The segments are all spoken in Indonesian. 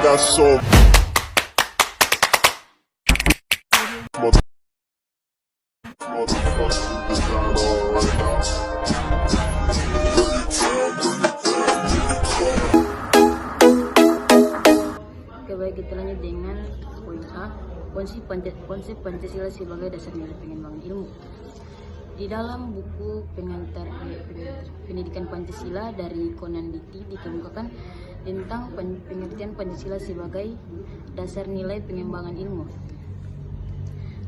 got some motherfuckers this down right now. Oke, baik, kita lanjut dengan poin A, konsep Pancasila sebagai dasar nilai pengembangan ilmu. Di dalam buku pengantar pendidikan Pancasila dari Konanditi dikemukakan tentang pengertian Pancasila sebagai dasar nilai pengembangan ilmu.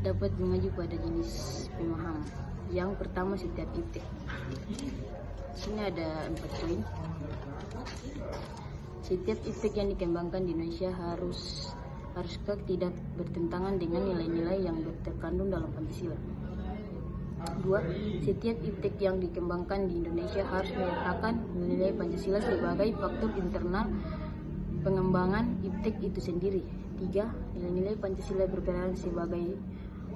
Dapat mengacu pada jenis pemahaman. Yang pertama, setiap iptek. Sini ada 4 poin. Setiap iptek yang dikembangkan di Indonesia haruskah tidak bertentangan dengan nilai-nilai yang terkandung dalam Pancasila. 2. Setiap iptek yang dikembangkan di Indonesia harus menyertakan nilai Pancasila sebagai faktor internal pengembangan iptek itu sendiri. 3. Nilai-nilai Pancasila berperan sebagai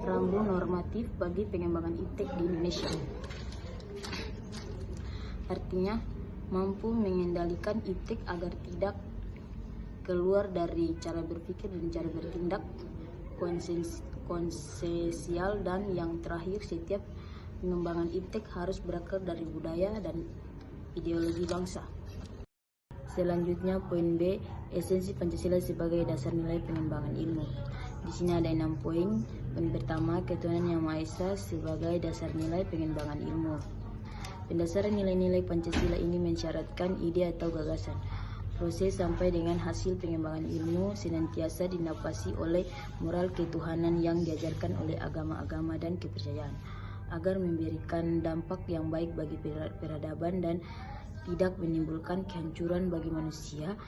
rambu normatif bagi pengembangan iptek di Indonesia. Artinya, mampu mengendalikan iptek agar tidak keluar dari cara berpikir dan cara bertindak konsensual. Dan yang terakhir, setiap pengembangan iptek harus berakar dari budaya dan ideologi bangsa. Selanjutnya, poin B, esensi Pancasila sebagai dasar nilai pengembangan ilmu. Di sini ada 6 poin. Poin pertama, ketuhanan yang Maha Esa sebagai dasar nilai pengembangan ilmu. Pendasar nilai-nilai Pancasila ini mensyaratkan ide atau gagasan. Proses sampai dengan hasil pengembangan ilmu senantiasa dinapasi oleh moral ketuhanan yang diajarkan oleh agama-agama dan kepercayaan, agar memberikan dampak yang baik bagi peradaban dan tidak menimbulkan kehancuran bagi manusia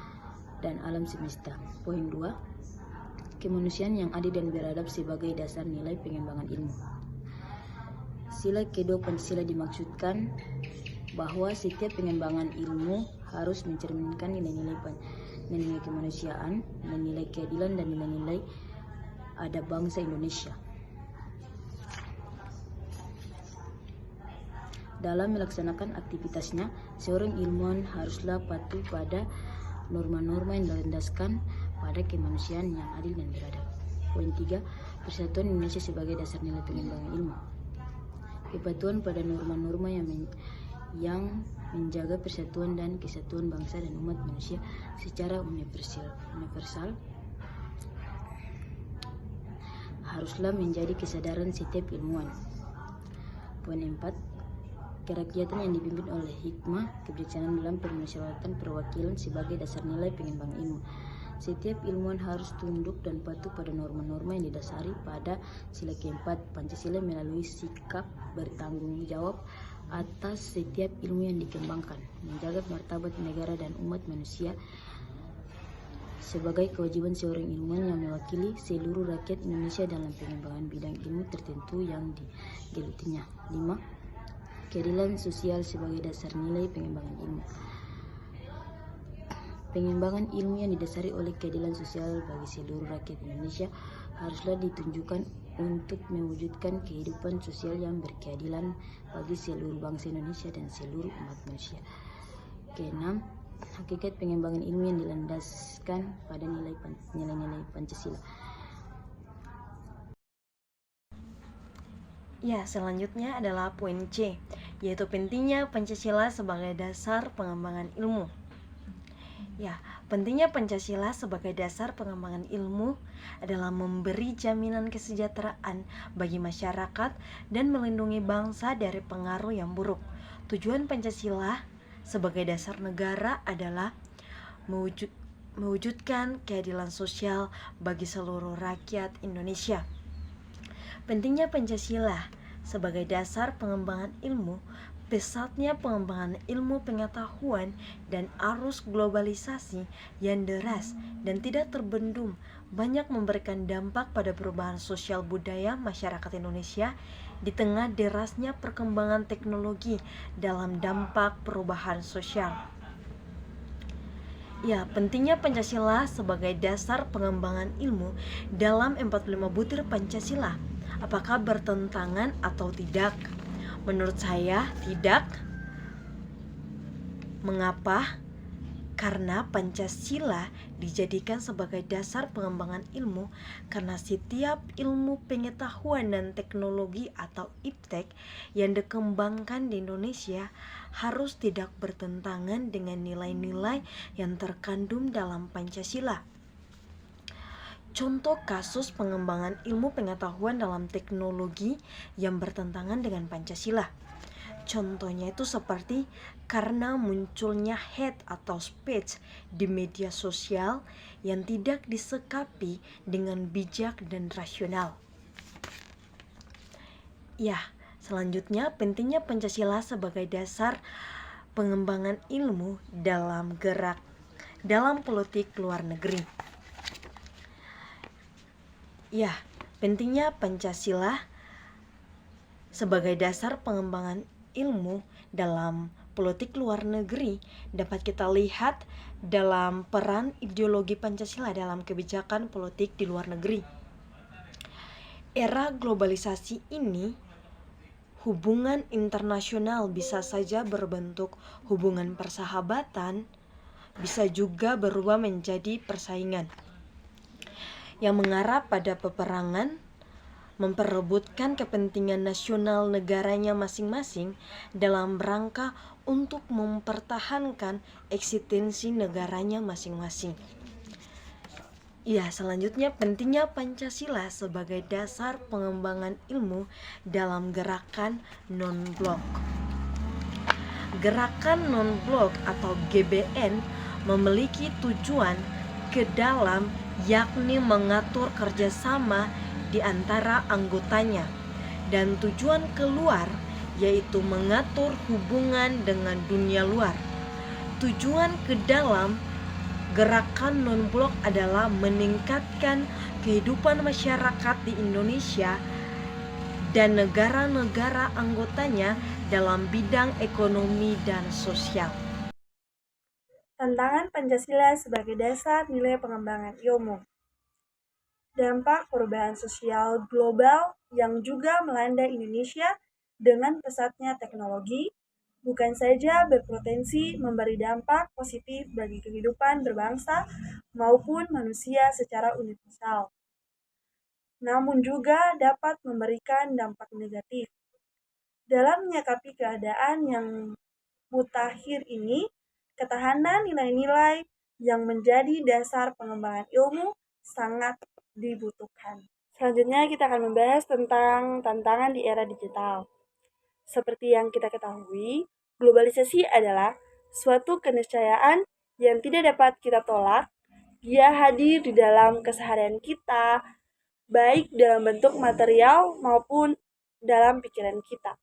dan alam semesta. Poin 2, kemanusiaan yang adil dan beradab sebagai dasar nilai pengembangan ilmu. Sila kedua Pancasila dimaksudkan bahwa setiap pengembangan ilmu harus mencerminkan nilai-nilai kemanusiaan, nilai keadilan, dan nilai-nilai adab bangsa Indonesia. Dalam melaksanakan aktivitasnya, seorang ilmuwan haruslah patuh pada norma-norma yang dilandaskan pada kemanusiaan yang adil dan beradab. Poin 3, Persatuan Indonesia sebagai dasar nilai pengembangan ilmu. Kepatuhan pada norma-norma yang menjaga persatuan dan kesatuan bangsa dan umat manusia secara universal haruslah menjadi kesadaran setiap ilmuwan. Poin 4, kerakyatan yang dipimpin oleh hikmah kebijaksanaan dalam permusyawaratan perwakilan sebagai dasar nilai pengembangan ilmu. Setiap ilmuwan harus tunduk dan patuh pada norma-norma yang didasari pada sila keempat Pancasila melalui sikap bertanggung jawab atas setiap ilmu yang dikembangkan, menjaga martabat negara dan umat manusia sebagai kewajiban seorang ilmuwan yang mewakili seluruh rakyat Indonesia dalam pengembangan bidang ilmu tertentu yang digelutinya. 5. Keadilan sosial sebagai dasar nilai pengembangan ilmu. Pengembangan ilmu yang didasari oleh keadilan sosial bagi seluruh rakyat Indonesia haruslah ditunjukkan untuk mewujudkan kehidupan sosial yang berkeadilan bagi seluruh bangsa Indonesia dan seluruh umat manusia. Keenam, hakikat pengembangan ilmu yang dilandaskan pada nilai-nilai Pancasila. Ya, selanjutnya adalah poin C, yaitu pentingnya Pancasila sebagai dasar pengembangan ilmu. Ya, pentingnya Pancasila sebagai dasar pengembangan ilmu adalah memberi jaminan kesejahteraan bagi masyarakat dan melindungi bangsa dari pengaruh yang buruk. Tujuan Pancasila sebagai dasar negara adalah mewujudkan keadilan sosial bagi seluruh rakyat Indonesia. Pentingnya Pancasila sebagai dasar pengembangan ilmu. Pesatnya pengembangan ilmu pengetahuan dan arus globalisasi yang deras dan tidak terbendung banyak memberikan dampak pada perubahan sosial budaya masyarakat Indonesia di tengah derasnya perkembangan teknologi dalam dampak perubahan sosial. Ya, pentingnya Pancasila sebagai dasar pengembangan ilmu dalam 45 butir Pancasila. Apakah bertentangan atau tidak? Menurut saya tidak. Mengapa? Karena Pancasila dijadikan sebagai dasar pengembangan ilmu karena setiap ilmu pengetahuan dan teknologi atau iptek yang dikembangkan di Indonesia harus tidak bertentangan dengan nilai-nilai yang terkandung dalam Pancasila. Contoh kasus pengembangan ilmu pengetahuan dalam teknologi yang bertentangan dengan Pancasila. Contohnya itu seperti karena munculnya hate atau speech di media sosial yang tidak disikapi dengan bijak dan rasional. Ya, selanjutnya pentingnya Pancasila sebagai dasar pengembangan ilmu dalam politik luar negeri. Ya, pentingnya Pancasila sebagai dasar pengembangan ilmu dalam politik luar negeri dapat kita lihat dalam peran ideologi Pancasila dalam kebijakan politik di luar negeri. Era globalisasi ini, hubungan internasional bisa saja berbentuk hubungan persahabatan, bisa juga berubah menjadi persaingan yang mengarah pada peperangan, memperebutkan kepentingan nasional negaranya masing-masing dalam rangka untuk mempertahankan eksistensi negaranya masing-masing. Ya, selanjutnya pentingnya Pancasila sebagai dasar pengembangan ilmu dalam gerakan non-blok. Gerakan non-blok atau GBN memiliki tujuan ke dalam yakni mengatur kerjasama di antara anggotanya, dan tujuan keluar yaitu mengatur hubungan dengan dunia luar. Tujuan ke dalam gerakan non-blok adalah meningkatkan kehidupan masyarakat di Indonesia dan negara-negara anggotanya dalam bidang ekonomi dan sosial. Tantangan Pancasila sebagai dasar nilai pengembangan ilmu. Dampak perubahan sosial global yang juga melanda Indonesia dengan pesatnya teknologi bukan saja berpotensi memberi dampak positif bagi kehidupan berbangsa maupun manusia secara universal, namun juga dapat memberikan dampak negatif. Dalam menyikapi keadaan yang mutakhir ini, ketahanan nilai-nilai yang menjadi dasar pengembangan ilmu sangat dibutuhkan. Selanjutnya kita akan membahas tentang tantangan di era digital. Seperti yang kita ketahui, globalisasi adalah suatu keniscayaan yang tidak dapat kita tolak. Dia hadir di dalam keseharian kita, baik dalam bentuk material maupun dalam pikiran kita.